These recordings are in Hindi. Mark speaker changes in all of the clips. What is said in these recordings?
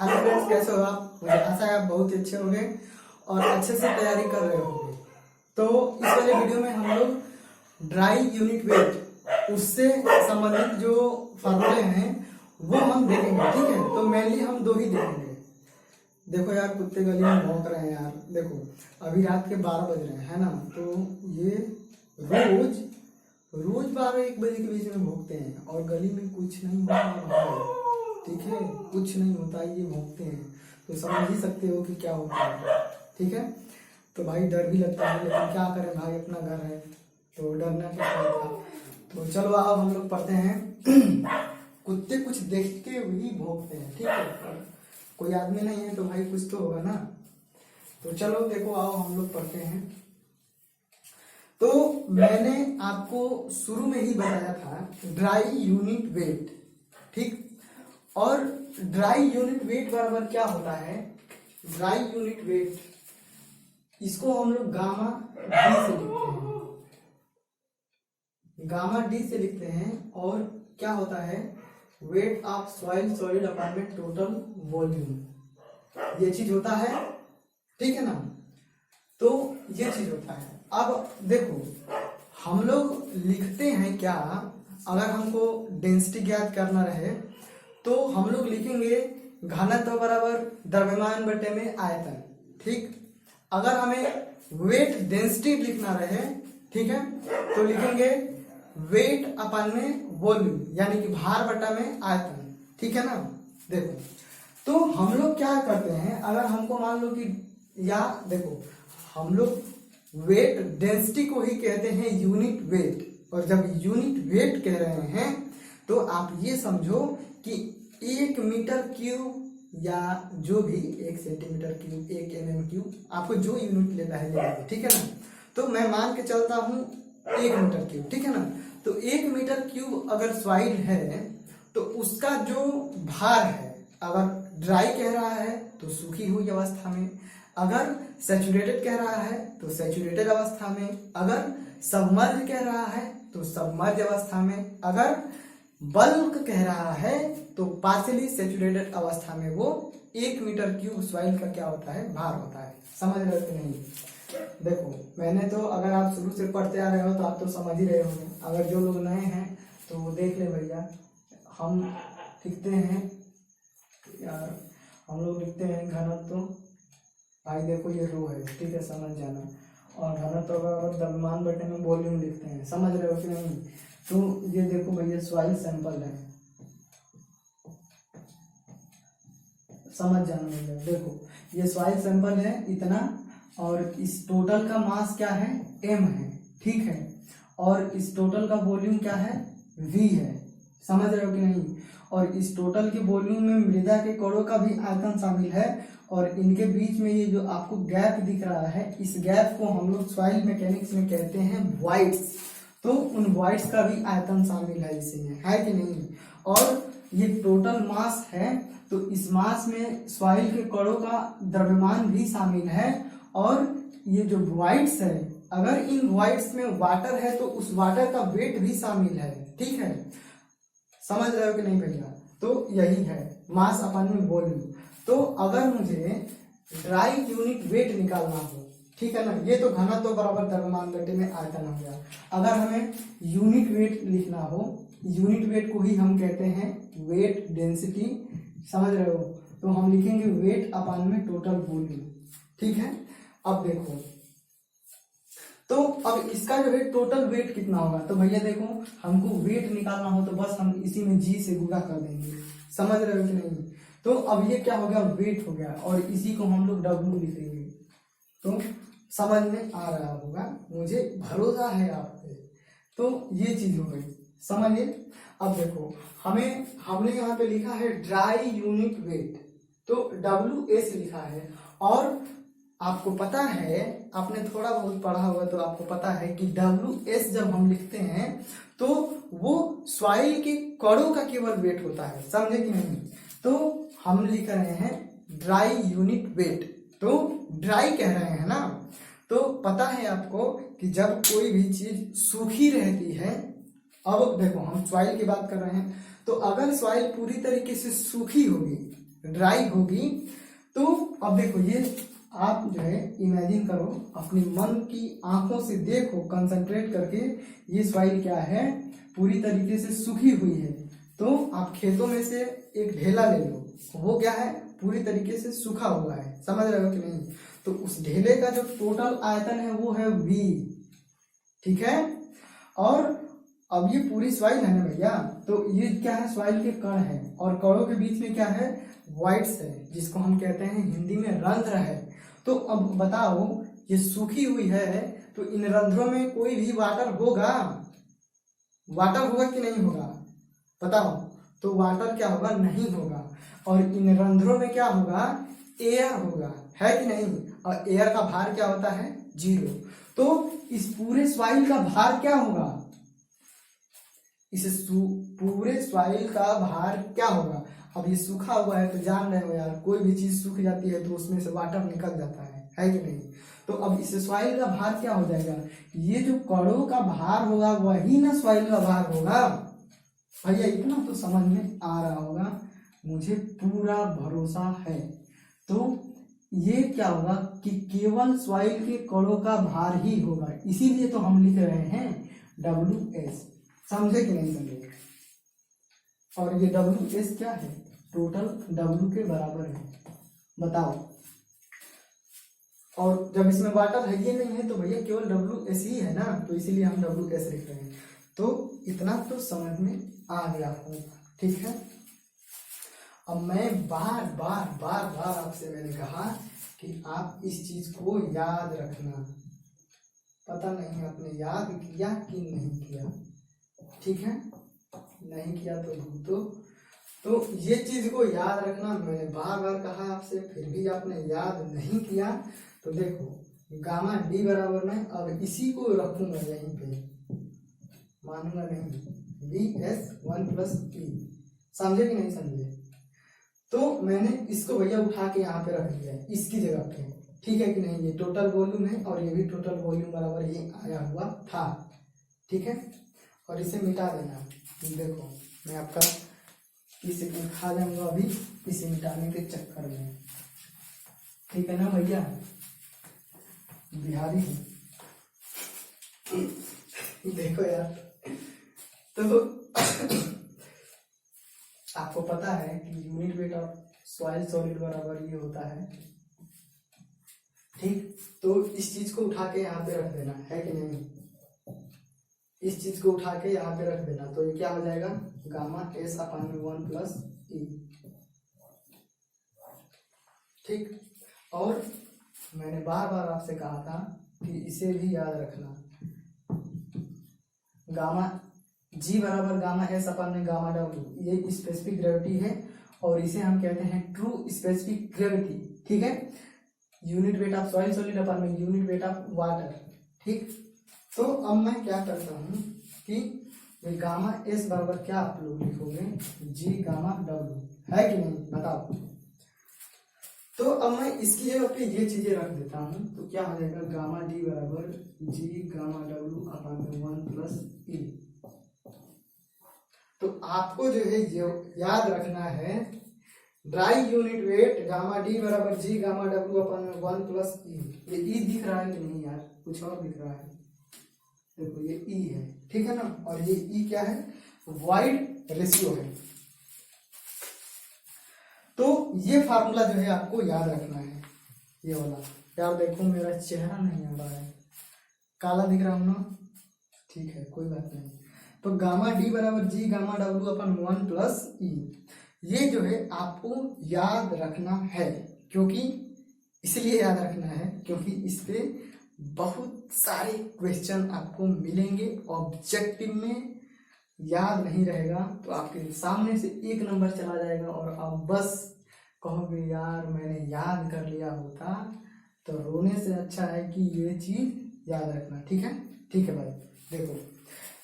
Speaker 1: हेलो फ्रेंड्स, कैसे हो आप? मुझे आशा है आप बहुत ही अच्छे होंगे और अच्छे से तैयारी कर रहे होंगे। तो इस वाले वीडियो में हम लोग ड्राई यूनिट वेट उससे संबंधित जो फार्मूले हैं वो हम देखेंगे, ठीक है। तो मेनली हम दो ही देखेंगे। देखो यार, कुत्ते गली में भौंक रहे हैं यार। देखो अभी रात के 12 बज रहे हैं, है ना। तो ये रोज रोज 12-1 बजे के बीच में भौंकते हैं और गली में कुछ नहीं होता भाई, ठीक है, कुछ नहीं होता, ये भौंकते हैं। तो समझ ही सकते हो कि क्या होता है, ठीक है। तो भाई डर भी लगता है, लेकिन क्या करें भाई, अपना घर है तो डरना क्या था। तो चलो अब हम लोग पढ़ते हैं। कुत्ते कुछ देखते ही भौंकते हैं, ठीक है। कोई आदमी नहीं है तो भाई कुछ तो होगा ना। तो चलो देखो, आओ हम लोग पढ़ते हैं। तो मैंने आपको शुरू में ही बताया था ड्राई यूनिट वेट, ठीक। और ड्राई यूनिट वेट बराबर क्या होता है? ड्राई यूनिट वेट, इसको हम लोग गामा डी से लिखते हैं, गामा डी से लिखते हैं। और क्या होता है? Wait of soil solid upon में टोटल वॉल्यूम, ये चीज होता है, ठीक है ना। तो ये चीज होता है। अब देखो हम लोग लिखते हैं क्या, अगर हमको डेंसिटी ज्ञात करना रहे तो हम लोग लिखेंगे घनत्व बराबर द्रव्यमान बटे में आयतन, ठीक। अगर हमें वेट डेंसिटी लिखना रहे, ठीक है, तो लिखेंगे वेट अपन में वॉल्यूम, यानी कि भार बटा में आयतन, ठीक है ना। देखो तो हम लोग क्या करते हैं, अगर हमको मान लो कि या देखो हम लोग वेट डेंसिटी को ही कहते हैं यूनिट वेट। और जब यूनिट वेट कह रहे हैं तो आप ये समझो कि 1 मीटर क्यूब या जो भी 1 सेंटीमीटर क्यूब, 1 mm क्यूब, आपको जो यूनिट लेना है लेना, ठीक है ना। तो मैं मान के चलता हूँ 1 मीटर क्यूब, ठीक है ना। तो 1 मीटर क्यूब अगर सॉइल है तो उसका जो भार है, अगर ड्राई कह रहा है तो सूखी हुई अवस्था में, अगर सैचुरेटेड कह रहा है तो सैचुरेटेड अवस्था में, अगर सबमर्ज कह रहा है तो सबमर्ज अवस्था में, अगर बल्क कह रहा है तो पार्शियली सैचुरेटेड अवस्था में वो 1 मीटर क्यूब सॉइल का क्या होता है? भार होता है। समझ रहे हो कि नहीं? देखो मैंने तो, अगर आप शुरू से पढ़ते आ रहे हो तो आप तो समझ ही रहे होंगे। अगर जो लोग नए हैं तो वो देख ले भैया, हम लिखते हैं यार, हम लोग लिखते हैं घनत्व, भाई देखो ये रो है, ठीक है, समझ जाना। और घनत्व बराबर द्रव्यमान बटे में वॉल्यूम लिखते हैं, समझ रहे हो कि नहीं। तो ये देखो भैया सॉइल सैंपल है, समझ जाना भैया। देखो ये सॉइल सैंपल है इतना, और इस टोटल का मास क्या है? m है, ठीक है। और इस टोटल का वॉल्यूम क्या है? v है, समझ रहे हो कि नहीं। और इस टोटल के वॉल्यूम में मृदा के कणों का भी आयतन शामिल है। और इनके बीच में ये जो आपको गैप दिख रहा है, इस गैप को हम लोग सॉइल मैकेनिक्स में कहते हैं वॉइड्स। तो उन वॉइड्स का भी आयतन शामिल है इसमें, है कि नहीं। और ये टोटल मास है, तो इस मास में सॉइल के कणों का द्रव्यमान भी शामिल है। और ये जो वॉइड्स है, अगर इन वॉइड्स में वाटर है तो उस वाटर का वेट भी शामिल है, ठीक है। समझ रहे हो कि नहीं भैया। तो यही है मास अपन में वॉल्यूम। तो अगर मुझे ड्राई यूनिट वेट निकालना हो, ठीक है ना, ये तो घनत्व बराबर द्रव्यमान बटे में आयतन हो गया। अगर हमें यूनिट वेट लिखना हो, यूनिट वेट को ही हम कहते हैं वेट डेंसिटी, समझ रहे हो। तो हम लिखेंगे वेट अपॉन में टोटल वॉल्यूम, ठीक है। अब देखो, तो अब इसका जो है टोटल वेट कितना होगा, तो भैया देखो हमको वेट निकालना हो तो बस हम इसी में जी से गुणा कर देंगे, समझ रहे हो कि नहीं। तो अब ये क्या हो गया? वेट हो गया, और इसी को हम लोग डब्ल्यू लिखेंगे। तो समझ में आ रहा होगा, मुझे भरोसा है आप पे। तो ये चीज हो गई, समझिए। अब देखो हमने यहाँ पे लिखा है ड्राई यूनिट वेट, तो WS लिखा है। और आपको पता है, आपने थोड़ा बहुत पढ़ा होगा तो आपको पता है कि WS जब हम लिखते हैं तो वो सॉइल के कणों का केवल वेट होता है, समझे कि नहीं। तो हम लिख रहे हैं ड्राई यूनिट वेट, तो ड्राई कह रहे हैं ना। तो पता है आपको कि जब कोई भी चीज सूखी रहती है, अब देखो हम सॉइल की बात कर रहे हैं, तो अगर सॉइल पूरी तरीके से सूखी होगी ड्राई होगी। तो अब देखो ये आप जो है इमेजिन करो, अपनी मन की आंखों से देखो, कंसंट्रेट करके, ये सॉइल क्या है, पूरी तरीके से सूखी हुई है। तो आप खेतों में से एक ढेला ले लो, वो क्या है, पूरी तरीके से सूखा हुआ है, समझ रहे हो कि नहीं। तो उस ढेले का जो टोटल आयतन है वो है V, ठीक है। और अब ये पूरी सॉइल है ना भैया, तो ये क्या है, सॉइल के कण है, और कणों के बीच में क्या है, वॉइड्स है, जिसको हम कहते हैं हिंदी में रंध्र है। तो अब बताओ, ये सूखी हुई है, तो इन रंध्रों में कोई भी वाटर होगा, वाटर होगा कि नहीं होगा, बताओ। तो वाटर क्या होगा, नहीं होगा। और इन रंध्रों में क्या होगा, एयर होगा, है कि नहीं। और एयर का भार क्या होता है, 0। तो इस पूरे सॉइल का भार क्या होगा, इस पूरे सॉइल का भार क्या होगा। अब ये सूखा हुआ है तो जान रहे हो यार, कोई भी चीज सूख जाती है तो उसमें से वाटर निकल जाता है कि नहीं। तो अब इस सॉइल का भार क्या हो जाएगा, ये जो कणों का भार होगा वही ना सॉइल का भार होगा। भैया इतना तो समझ में आ रहा होगा, मुझे पूरा भरोसा है। तो ये क्या होगा कि केवल सॉइल के कणों का भार ही होगा, इसीलिए तो हम लिख रहे हैं WS, समझे कि नहीं समझे। और ये WS क्या है, टोटल W के बराबर है, बताओ। और जब इसमें वाटर है ये नहीं है तो भैया केवल WS ही है ना, तो इसीलिए हम WS लिख रहे हैं। तो इतना तो समझ में आ गया होगा, ठीक है। अब मैं बार बार आपसे मैंने कहा कि आप इस चीज को याद रखना, पता नहीं आपने याद किया कि नहीं किया, ठीक है। नहीं किया तो ये चीज को याद रखना, मैंने बार बार कहा आपसे, फिर भी आपने याद नहीं किया। तो देखो गामा D बराबर में, अब इसी को रखूंगा यहीं पे, मानूंगा नहीं, VS1 + E, समझे कि नहीं समझे। तो मैंने इसको भैया उठा के यहाँ पे रख दिया है इसकी जगह पे, ठीक है कि नहीं। ये टोटल वॉल्यूम है और ये भी टोटल वॉल्यूम बराबर ये आया हुआ था, ठीक है। और इसे मिटा देना, देखो मैं आपका इसे खा जाऊंगा अभी इसे मिटाने के चक्कर में, ठीक है ना भैया, बिहारी है। देखो यार, तो आपको पता है कि unit weight of soil solid बराबर ये होता है, ठीक। तो इस चीज को उठा के यहाँ पे रख देना, है कि नहीं। इस चीज को उठा के यहाँ पे रख देना, तो ये क्या हो जाएगा, गामा S/1 + E, ठीक। और मैंने बार बार आपसे कहा था कि इसे भी याद रखना, गामा G बराबर गामा S/गामा W, ये स्पेसिफिक ग्रेविटी है और इसे हम कहते हैं ट्रू स्पेसिफिक ग्रेविटी, ठीक है। Unit weight of soil solid अपन में यूनिट वेट ऑफ वाटर, ठीक। तो अब मैं क्या करता हूँ कि ये गामा S बराबर क्या आप लोग लिखोगे, G गामा W, है कि नहीं, बताओ। तो अब मैं इसकी जगह पे ये चीजें रख देता हूँ, तो क्या हो जाएगा, गामा D बराबर G गामा W/1 + E। तो आपको जो है ये याद रखना है, dry unit weight gamma D बराबर G गामा W/1 + E। ये E दिख रहा है कि नहीं यार, कुछ और दिख रहा है, देखो ये E है, ठीक है ना। और ये E क्या है, वॉइड रेशियो है। तो ये फार्मूला जो है आपको याद रखना है, ये वाला। यार देखो मेरा चेहरा नहीं आ रहा है, काला दिख रहा हूं ना, ठीक है कोई बात नहीं। तो गामा D बराबर G गामा W/1 + E, ये जो है आपको याद रखना है, क्योंकि इसलिए याद रखना है क्योंकि इस पे बहुत सारे क्वेश्चन आपको मिलेंगे ऑब्जेक्टिव में। याद नहीं रहेगा तो आपके सामने से 1 नंबर चला जाएगा और आप बस कहोगे यार मैंने याद कर लिया होता। तो रोने से अच्छा है कि ये चीज याद रखना, ठीक है। ठीक है भाई, देखो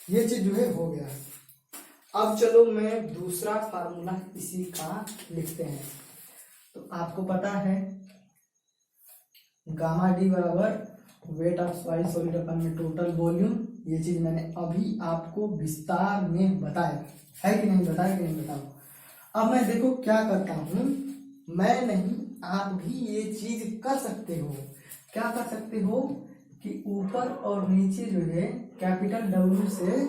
Speaker 1: ये चीज जो है हो गया। अब चलो मैं दूसरा फार्मूला इसी का लिखते हैं। तो आपको पता है गामा D बराबर वेट ऑफ सॉइल सॉलिड अपन में टोटल वॉल्यूम, ये चीज मैंने अभी आपको विस्तार में बताया है कि नहीं, बताया कि नहीं, बताओ। अब मैं देखो क्या करता हूं मैं नहीं, आप भी ये चीज कर सकते हो। क्या कर सकते हो कि ऊपर और नीचे जो है कैपिटल W से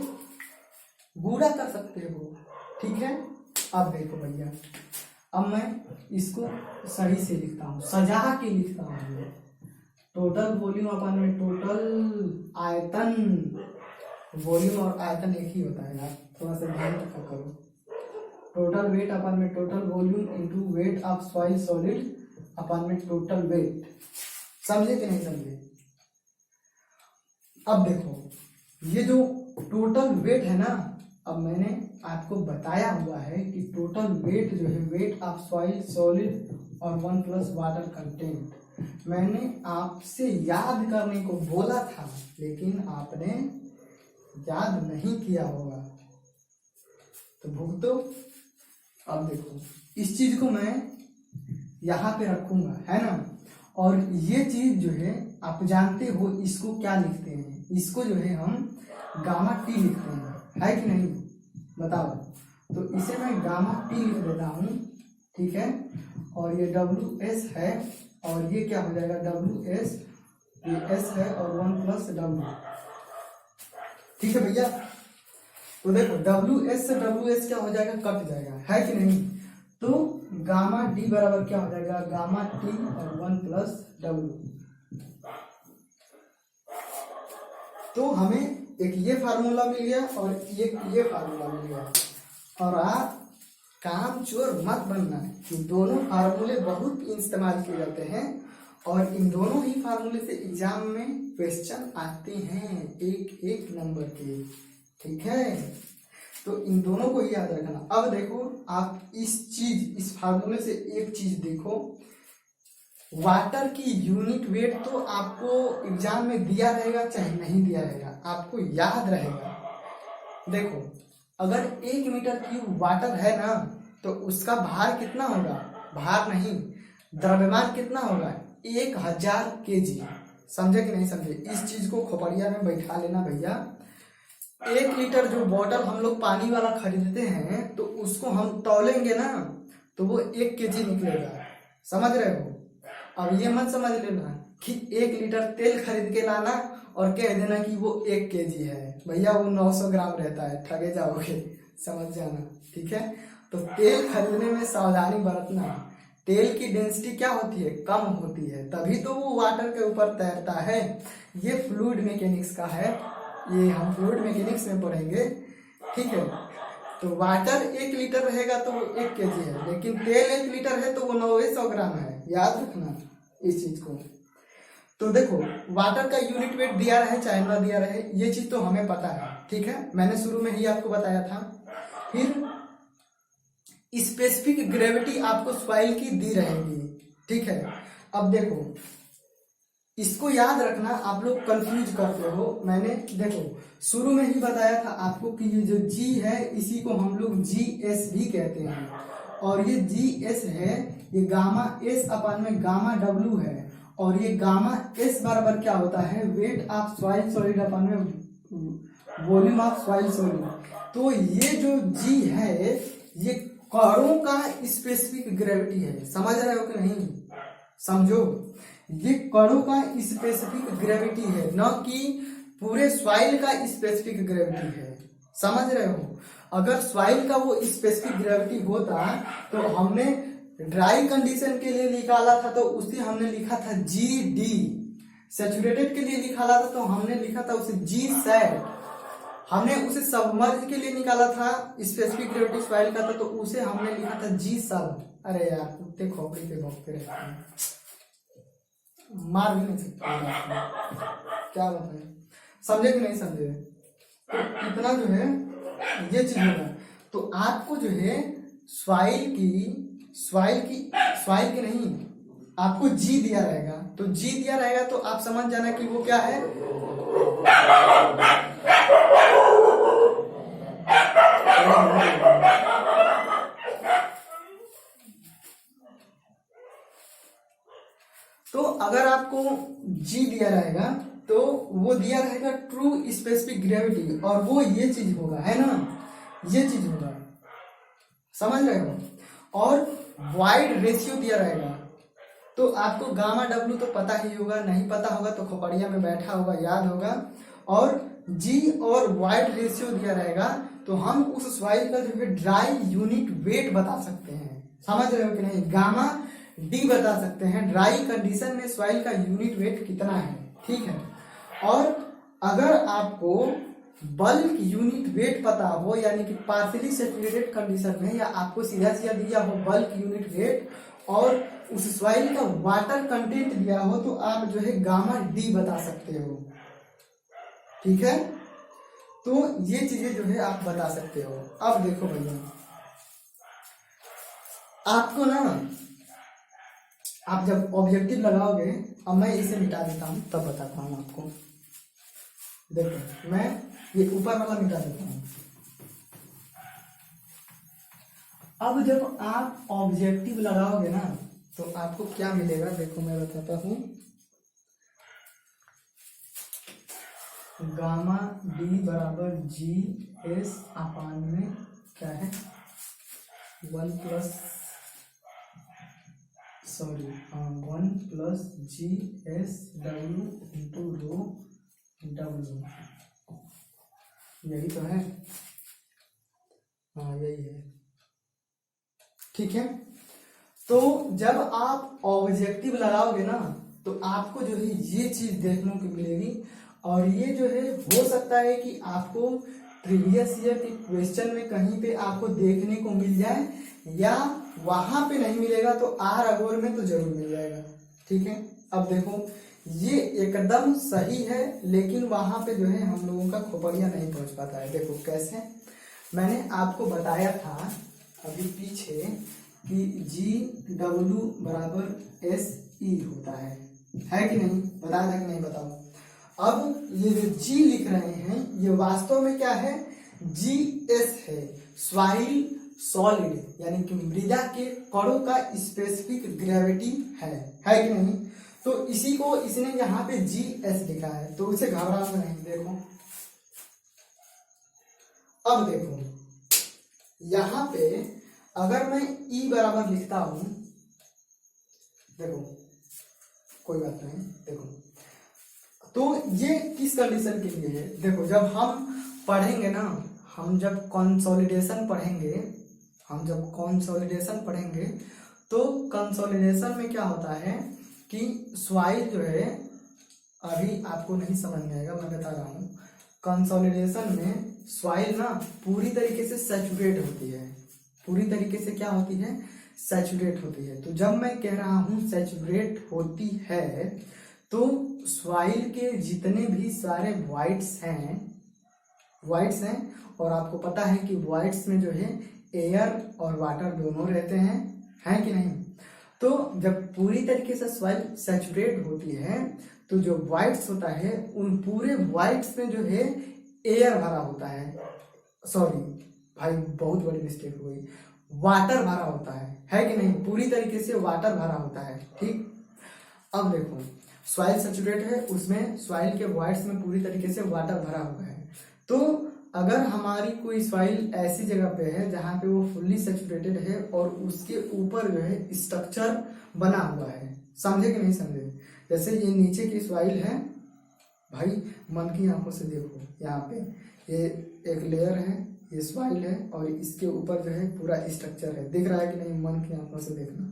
Speaker 1: गुणा कर सकते हो, ठीक है। अब देखो भैया, अब मैं इसको सही से लिखता हूँ, सजा के लिखता हूँ। टोटल वॉल्यूम अपन में टोटल आयतन, वॉल्यूम और आयतन एक ही होता है यार, थोड़ा सा ध्यान रखा करो। टोटल वेट अपन में total volume into weight of soil solid अपन में टोटल वेट, समझे कि नहीं समझे। अब देखो ये जो टोटल वेट है ना, अब मैंने आपको बताया हुआ है कि टोटल वेट जो है वेट ऑफ सॉइल सॉलिड और 1 प्लस वाटर कंटेंट, मैंने आपसे याद करने को बोला था लेकिन आपने याद नहीं किया होगा, तो भुगतो। अब देखो इस चीज को मैं यहाँ पे रखूंगा, है ना। और ये चीज जो है आप जानते हो इसको क्या लिखते हैं, इसको जो है हम गामा टी लिखते हैं, है कि नहीं, बताओ। तो इसे मैं गामा टी लिख देता हूँ, ठीक है। और ये WS है और ये क्या हो जाएगा WS, ये S है और 1 प्लस W, ठीक है भैया। तो देखो WS से WS क्या हो जाएगा, कट जाएगा, है कि नहीं। तो गामा डी बराबर क्या हो जाएगा, गामा टी और 1 प्लस W। तो हमें एक ये फार्मूला मिल गया और ये फार्मूला मिल गया। और आप काम चोर मत बनना कि दोनों फार्मूले बहुत इस्तेमाल किए जाते हैं और इन दोनों ही फार्मूले से एग्जाम में क्वेश्चन आते हैं एक नंबर के, ठीक है। तो इन दोनों को ही याद रखना। अब देखो आप इस फार्मूले से एक चीज देखो, वाटर की यूनिट वेट तो आपको एग्जाम में दिया रहेगा चाहे नहीं दिया रहेगा, आपको याद रहेगा। देखो अगर 1 मीटर क्यूब वाटर है ना, तो उसका भार कितना होगा, भार नहीं द्रव्यमान कितना होगा, 1000 kg, समझे कि नहीं समझे। इस चीज को खोपड़िया में बैठा लेना भैया। 1 लीटर जो बॉटल हम लोग पानी वाला खरीदते हैं तो उसको हम तौलेंगे ना तो वो 1 kg निकलेगा, समझ रहे हो। अब ये मत समझ लेना कि 1 लीटर तेल खरीद के लाना और कह देना कि वो 1 kg है, भैया वो 900 ग्राम रहता है, ठगे जाओगे, समझ जाना, ठीक है। तो तेल खरीदने में सावधानी बरतना। तेल की डेंसिटी क्या होती है, कम होती है, तभी तो वो वाटर के ऊपर तैरता है। ये फ्लूइड मैकेनिक्स का है, ये हम फ्लूइड मैकेनिक्स में पढ़ेंगे, ठीक है। तो वाटर 1 लीटर रहेगा तो वो 1 kg है, लेकिन तेल 1 लीटर है तो वो 900 ग्राम है, याद रखना इस चीज को। तो देखो वाटर का यूनिट वेट दिया रहे चाहे ना दिया रहे, ये चीज तो हमें पता है, ठीक है, मैंने शुरू में ही आपको बताया था। फिर स्पेसिफिक ग्रेविटी आपको सॉइल की दी रहेगी, ठीक है। अब देखो इसको याद रखना, आप लोग कंफ्यूज करते हो। मैंने देखो शुरू में ही बताया था आपको कि ये जो G है इसी को हम लोग GS भी कहते हैं, और ये GS है ये गामा S अपन में गामा W है, और ये गामा S बराबर क्या होता है, वेट ऑफ सॉइल सॉलिड अपन में वॉल्यूम ऑफ सॉइल सॉलिड। तो ये जो G है ये कणों का स्पेसिफिक ग्रेविटी है, समझ रहे हो कि नहीं, समझो। ये कणों का स्पेसिफिक ग्रेविटी है, न कि पूरे सॉइल का स्पेसिफिक ग्रेविटी है, समझ रहे हो। अगर सॉइल का वो स्पेसिफिक ग्रेविटी होता तो हमने ड्राई कंडीशन के लिए निकाला था तो उसे हमने लिखा था GD, सैचुरेटेड के लिए निकाला था तो हमने लिखा था उसे GSAT, हमने उसे सबमर्ज के लिए निकाला था स्पेसिफिक ग्रेविटी सॉइल का था तो उसे हमने लिखा था GSUB। अरे यार कुत्ते खोपड़ी पे भौंकते रहते हैं, मार भी नहीं सकते, क्या बताएं, समझे कि नहीं समझे। तो इतना जो है ये चीज होगा। तो आपको जो है सॉइल की नहीं, आपको G दिया रहेगा, तो G दिया रहेगा तो आप समझ जाना कि वो क्या है, तो अगर आपको G दिया रहेगा तो वो दिया रहेगा ट्रू स्पेसिफिक ग्रेविटी, और वो ये चीज होगा, है ना, ये चीज होगा, समझ रहे हो। और वाइड रेशियो दिया रहेगा, तो आपको गामा डब्ल्यू तो पता ही होगा, नहीं पता होगा तो खोपड़िया में बैठा होगा, याद होगा। और जी और वाइड रेशियो दिया रहेगा तो हम उस सॉइल का जो है ड्राई यूनिट वेट बता सकते हैं। समझ रहे हो कि नहीं? गामा डी बता सकते हैं ड्राई कंडीशन में सॉइल का यूनिट वेट कितना है, ठीक है। और अगर आपको बल्क यूनिट वेट पता हो, यानी कि पार्शियली सैचुरेटेड कंडीशन में, या आपको सीधा सीधा दिया हो बल्क यूनिट वेट और उस सॉइल का वाटर कंटेंट दिया हो, तो आप जो है गामा डी बता सकते हो, ठीक है। तो ये चीजें जो है आप बता सकते हो। अब देखो भैया, आपको ना, आप जब ऑब्जेक्टिव लगाओगे, अब मैं इसे मिटा देता हूं तब बताता हूं आपको। देखो मैं ये ऊपर वाला मिटा देता हूं। अब जब आप ऑब्जेक्टिव लगाओगे ना तो आपको क्या मिलेगा, देखो मैं बताता हूं। गामा डी बराबर जी एस अपान में क्या है, 1 plus G S W into rho W, यही तो है, हाँ यही है, ठीक है। तो जब आप ऑब्जेक्टिव लगाओगे ना तो आपको जो है ये चीज देखने को मिलेगी, और ये जो है हो सकता है कि आपको प्रीवियस ईयर के क्वेश्चन में कहीं पे आपको देखने को मिल जाए, या वहां पे नहीं मिलेगा तो आर अगोर में तो जरूर मिल जाएगा, ठीक है। अब देखो ये एकदम सही है, लेकिन वहां पे जो है हम लोगों का खोपड़िया नहीं पहुंच पाता है। देखो कैसे, मैंने आपको बताया था अभी पीछे कि जी डब्ल्यू बराबर एस ई होता है कि नहीं? बताया था कि नहीं? बताओ। अब ये जो जी लिख रहे हैं ये वास्तव में क्या है, जी एस है, सॉइल सॉलिड, यानी कि मृदा के कणों का स्पेसिफिक ग्रेविटी है कि नहीं? तो इसी को इसने यहाँ पे जी एस लिखा है, तो उसे घबराना नहीं। देखो अब देखो यहाँ पे अगर मैं ई बराबर लिखता हूं, देखो कोई बात नहीं, देखो तो ये किस कंडीशन के लिए है? देखो जब हम पढ़ेंगे ना, हम जब कंसोलिडेशन पढ़ेंगे तो कंसोलिडेशन में क्या होता है कि सॉइल जो है, अभी आपको नहीं समझ में आएगा, मैं बता रहा हूँ। कंसोलिडेशन में सॉइल ना पूरी तरीके से सैचुरेट होती है, पूरी तरीके से क्या होती है, सैचुरेट होती है। तो जब मैं कह रहा हूं सैचुरेट होती है, तो सॉइल के जितने भी सारे वॉइड्स हैं, और आपको पता है कि वॉइड्स में जो है एयर और वाटर दोनों रहते हैं कि नहीं? तो जब पूरी तरीके से सॉइल सैचुरेट होती है तो जो वॉइड्स होता है उन पूरे वॉइड्स में जो है एयर भरा होता है, सॉरी भाई बहुत बड़ी मिस्टेक हो गई, वाटर भरा होता है कि नहीं? पूरी तरीके से वाटर भरा होता है, ठीक। अब देखो सॉइल सैचुरेट है, उसमें सॉइल के वॉइड्स में पूरी तरीके से वाटर भरा हुआ है। तो अगर हमारी कोई सॉइल ऐसी जगह पे है जहां पे वो फुल्ली सैचुरेटेड है और उसके ऊपर जो है स्ट्रक्चर बना हुआ है, समझे कि नहीं समझे? जैसे ये नीचे की सॉइल है, भाई मन की आंखों से देखो, यहाँ पे ये एक लेयर है, ये सॉइल है, और इसके ऊपर जो है पूरा स्ट्रक्चर है, दिख रहा है कि नहीं? मन की आंखों से देखना,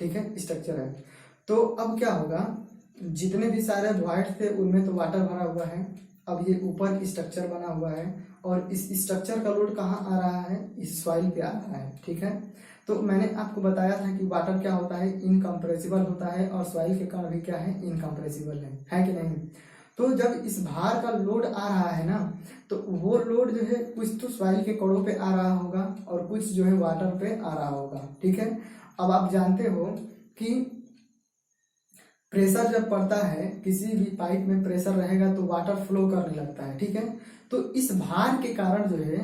Speaker 1: ठीक है, स्ट्रक्चर है। तो अब क्या होगा, जितने भी सारे वॉइड्स थे उनमें तो वाटर भरा हुआ है, अब ये ऊपर स्ट्रक्चर बना हुआ है, और इस स्ट्रक्चर का लोड कहाँ आ रहा है, इस सॉइल पे आ रहा है, ठीक है। तो मैंने आपको बताया था कि वाटर क्या होता है, इनकम्प्रेसिबल होता है, और सॉइल के कण भी क्या है, इनकम्प्रेसिबल है कि नहीं? तो जब इस भार का लोड आ रहा है ना, तो वो लोड जो है कुछ तो सॉइल के कणों पे आ रहा होगा और कुछ जो है वाटर पे आ रहा होगा, ठीक है। अब आप जानते हो कि प्रेशर जब पड़ता है, किसी भी पाइप में प्रेशर रहेगा तो वाटर फ्लो करने लगता है, ठीक है। तो इस भार के कारण जो है,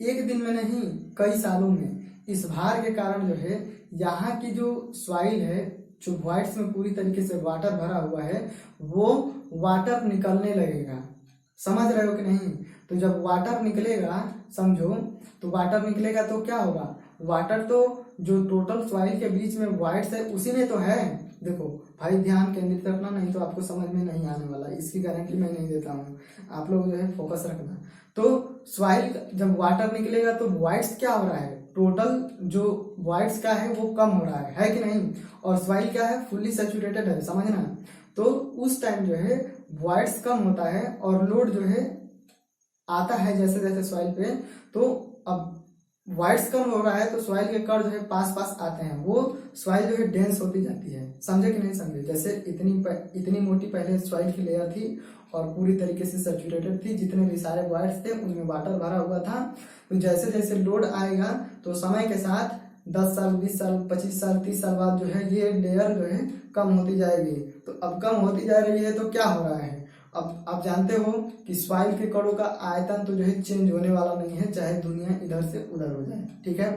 Speaker 1: एक दिन में नहीं कई सालों में, इस भार के कारण जो है यहाँ की जो सॉइल है, जो वॉइड्स में पूरी तरीके से वाटर भरा हुआ है, वो वाटर निकलने लगेगा, समझ रहे हो कि नहीं? तो जब वाटर निकलेगा, समझो, तो वाटर निकलेगा तो क्या होगा, वाटर तो जो टोटल सॉइल के बीच में वॉइड्स है उसी में तो है। देखो भाई ध्यान केंद्रित रखना, नहीं तो आपको समझ में नहीं आने वाला, इसकी गारंटी मैं नहीं देता हूँ। आप लोग जो है फोकस रखना। तो सॉइल जब वाटर निकलेगा तो वॉइड्स क्या हो रहा है, टोटल जो वॉइड्स का है वो कम हो रहा है कि नहीं। और सॉइल क्या है, फुल्ली सैचुरेटेड है, समझना। तो उस टाइम जो है वॉइड्स कम होता है और लोड जो है आता है जैसे जैसे सॉइल पे। तो अब वॉइड्स कम हो रहा है तो सॉइल के कण जो है पास पास आते हैं, वो सॉइल जो है डेंस होती जाती है। समझे कि नहीं समझे। जैसे इतनी मोटी पहले सॉइल की लेयर थी और पूरी तरीके से सैचुरेटेड थी, जितने भी सारे वॉइड्स थे उनमें वाटर भरा हुआ था। तो जैसे जैसे लोड आएगा तो समय के साथ 10 साल 20 साल 25 साल 30 साल बाद जो है ये लेयर जो है कम होती जाएगी। तो अब कम होती जा रही है तो क्या हो रहा है, अब आप जानते हो कि सॉइल के कणों का आयतन तो जो है चेंज होने वाला नहीं है, चाहे दुनिया इधर से उधर हो जाए, ठीक है।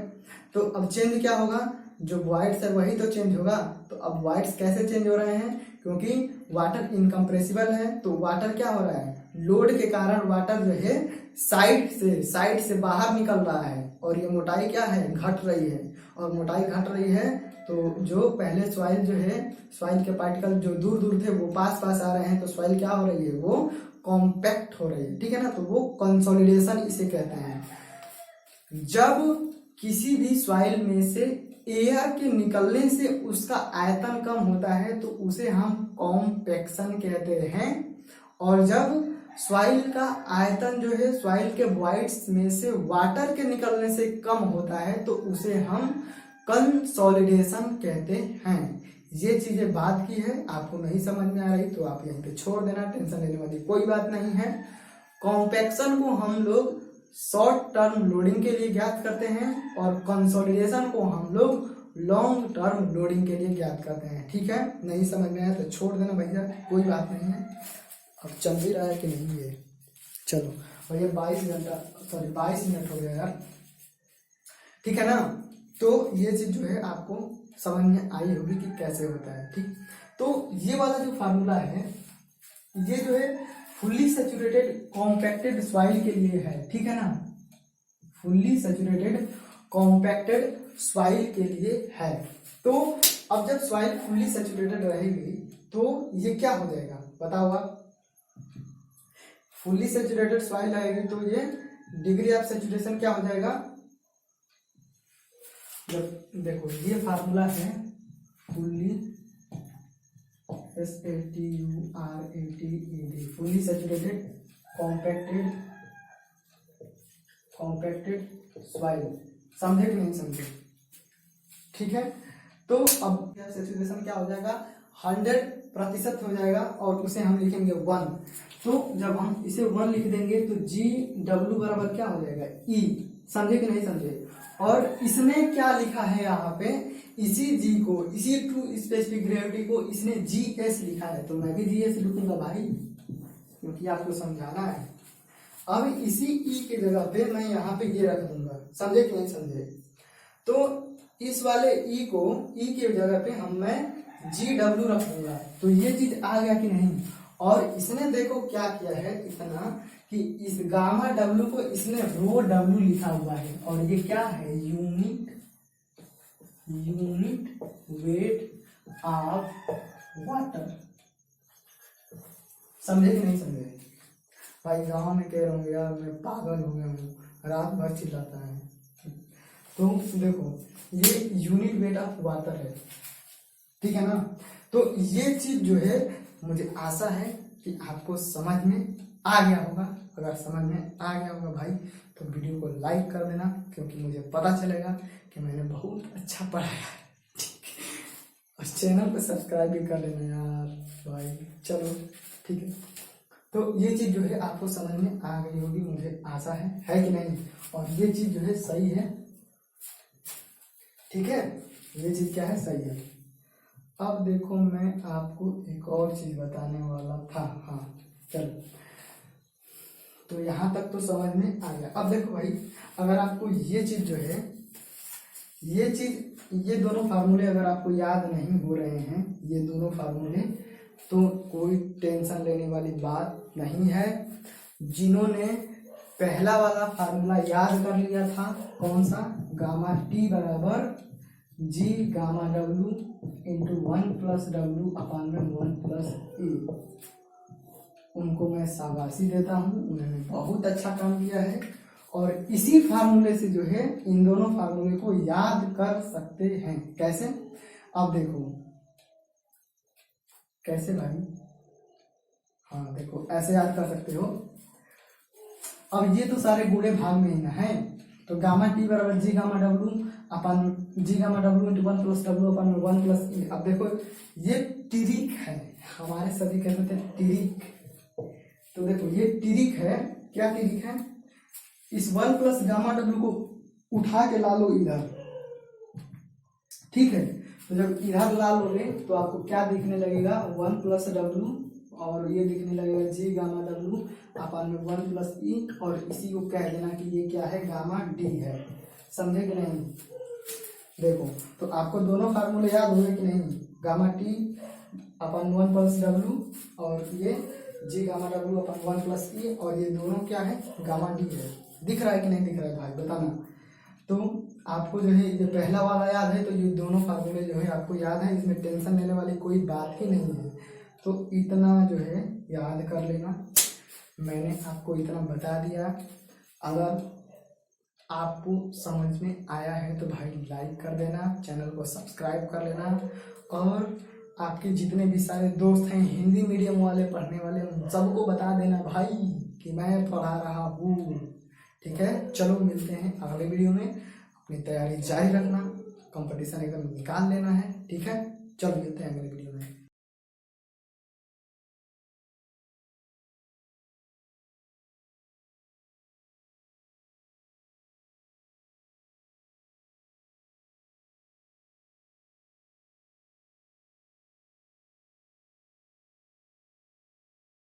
Speaker 1: तो अब चेंज क्या होगा, जो वॉइड्स है वही तो चेंज होगा। तो अब वॉइड्स कैसे चेंज हो रहे हैं, क्योंकि वाटर इनकम्प्रेसिबल है। तो वाटर क्या हो रहा है, लोड के कारण वाटर जो है साइड से बाहर निकल रहा है और ये मोटाई क्या है, घट रही है। और मोटाई घट रही है तो जो पहले सॉइल जो है, सॉइल के पार्टिकल जो दूर दूर थे वो पास पास आ रहे हैं। तो सॉइल क्या हो रही है, वो कॉम्पैक्ट हो रही है, ठीक है ना। तो वो कंसोलिडेशन इसे कहते हैं। जब किसी भी सॉइल में से एयर के निकलने से उसका आयतन कम होता है तो उसे हम कॉम्पैक्शन कहते हैं। और जब सॉइल का आयतन जो है सॉइल के वॉइड्स में से वाटर के निकलने से कम होता है तो उसे हम कंसोलिडेशन कहते हैं। ये चीजें बात की है, आपको नहीं समझ में आ रही तो आप यहीं पे छोड़ देना, टेंशन लेने वाली कोई बात नहीं है। कॉम्पैक्शन को हम लोग शॉर्ट टर्म लोडिंग के लिए ज्ञात करते हैं और कंसोलिडेशन को हम लोग लॉन्ग टर्म लोडिंग के लिए ज्ञात करते हैं, ठीक है। नहीं समझ में आया तो छोड़ देना भैया, कोई बात नहीं है। अब चल भी रहा है कि नहीं ये, चलो भैया 22 मिनट हो गया यार, ठीक है ना। तो ये चीज जो है आपको समझ में आई होगी कि कैसे होता है, ठीक। तो ये वाला जो फार्मूला है ये जो है फुल्ली सैचुरेटेड कॉम्पैक्टेड सॉइल के लिए है, ठीक है ना। फुल्ली सैचुरेटेड कॉम्पैक्टेड सॉइल के लिए है। तो अब जब सॉइल फुल्ली सैचुरेटेड रहेगी तो ये क्या हो जाएगा बताओ आप। फुल्ली सैचुरेटेड सॉइल रहेगी तो ये डिग्री ऑफ सैचुरेशन क्या हो जाएगा। जब देखो ये फार्मूला है fully SATURATED fully saturated compacted soil, समझे कि नहीं समझे, ठीक है। तो अब सैचुरेशन क्या हो जाएगा 100% हो जाएगा और उसे हम लिखेंगे 1। तो जब हम इसे 1 लिख देंगे तो GW बराबर क्या हो जाएगा E, समझे कि नहीं समझे। और इसने क्या लिखा है यहाँ पे, इसी G को, इसी टू स्पेसिफिक ग्रेविटी को इसने GS लिखा है। तो मैं भी GS लिखूंगा भाई, क्योंकि आपको समझाना है। अब इसी E के जगह पे मैं यहाँ पे ये रख दूंगा, समझे कि नहीं समझे। तो इस वाले E को, E के जगह पे मैं GW रख दूंगा। तो ये चीज आ गया कि नहीं। और इसने देखो क्या किया है इतना कि इस गामा W को इसने रो W लिखा हुआ है और ये क्या है, यूनिट वेट ऑफ वाटर, समझे कि नहीं समझे भाई। गाँव में कह रहा हूँ यार मैं पागल हो गया हूँ, रात भर चिल्लाता है। तो देखो ये यूनिट वेट ऑफ वाटर है, ठीक है ना। तो ये चीज जो है मुझे आशा है कि आपको समझ में आ गया होगा। अगर समझ में आ गया होगा भाई तो वीडियो को लाइक कर देना, क्योंकि मुझे पता चलेगा कि मैंने बहुत अच्छा पढ़ाया है, और चैनल को सब्सक्राइब भी कर लेना यार भाई। चलो ठीक है। तो ये चीज जो है आपको समझ में आ गई होगी, मुझे आशा है कि नहीं। और ये चीज जो है सही है, ठीक है। ये चीज क्या है, सही है। अब देखो मैं आपको एक और चीज बताने वाला था, हाँ चलो। तो यहाँ तक तो समझ में आ गया। अब देखो भाई, अगर आपको ये चीज जो है, ये चीज, ये दोनों फार्मूले अगर आपको याद नहीं हो रहे हैं, ये दोनों फार्मूले, तो कोई टेंशन लेने वाली बात नहीं है। जिन्होंने पहला वाला फार्मूला याद कर लिया था, कौन सा, गामा T बराबर जी गामा डब्लू इंटू 1+W/1+E। उनको मैं शाबाशी देता हूँ, उन्होंने बहुत अच्छा काम किया है। और इसी फार्मूले से जो है इन दोनों फार्मूले को याद कर सकते हैं। कैसे? अब देखो कैसे भाई, हाँ देखो ऐसे याद कर सकते हो। अब ये तो सारे गुणे भाग में ही ना है, तो गामा टी बराबर जी गामा डब्लू इंटू 1+W/1+E। अब देखो ये टिरिक है, हमारे सभी कहते थे टिरिक, तो देखो ये टिरिक है। क्या टिरिक है? इस 1+γ को उठा के ला लो इधर, ठीक है। तो जब इधर ला लोगे तो आपको क्या दिखने लगेगा? 1+W, और ये दिखने लगेगा जी गामा डब्लू अपन में 1+E, और इसी को कह देना कि ये क्या है? गामा डी है। समझे कि नहीं? देखो तो आपको दोनों फार्मूले याद हुए कि नहीं? गामा टी अपन 1+W, और ये जी गामा डब्लू अपन 1+E, और ये दोनों क्या है? गामा डी है। दिख रहा है कि नहीं दिख रहा है भाई, बताना। तो आपको जो है ये पहला वाला याद है, तो ये दोनों फार्मूले जो है आपको याद है, इसमें टेंशन लेने वाली कोई बात ही नहीं है। तो इतना जो है याद कर लेना, मैंने आपको इतना बता दिया। अगर आपको समझ में आया है तो भाई लाइक कर देना, चैनल को सब्सक्राइब कर लेना, और आपके जितने भी सारे दोस्त हैं हिंदी मीडियम वाले पढ़ने वाले, उन सबको बता देना भाई कि मैं पढ़ा रहा हूँ। ठीक है, चलो मिलते हैं अगले वीडियो में। अपनी तैयारी जारी रखना, कंपटीशन एकदम निकाल लेना है। ठीक है, चलो मिलते हैं अगले वीडियो में।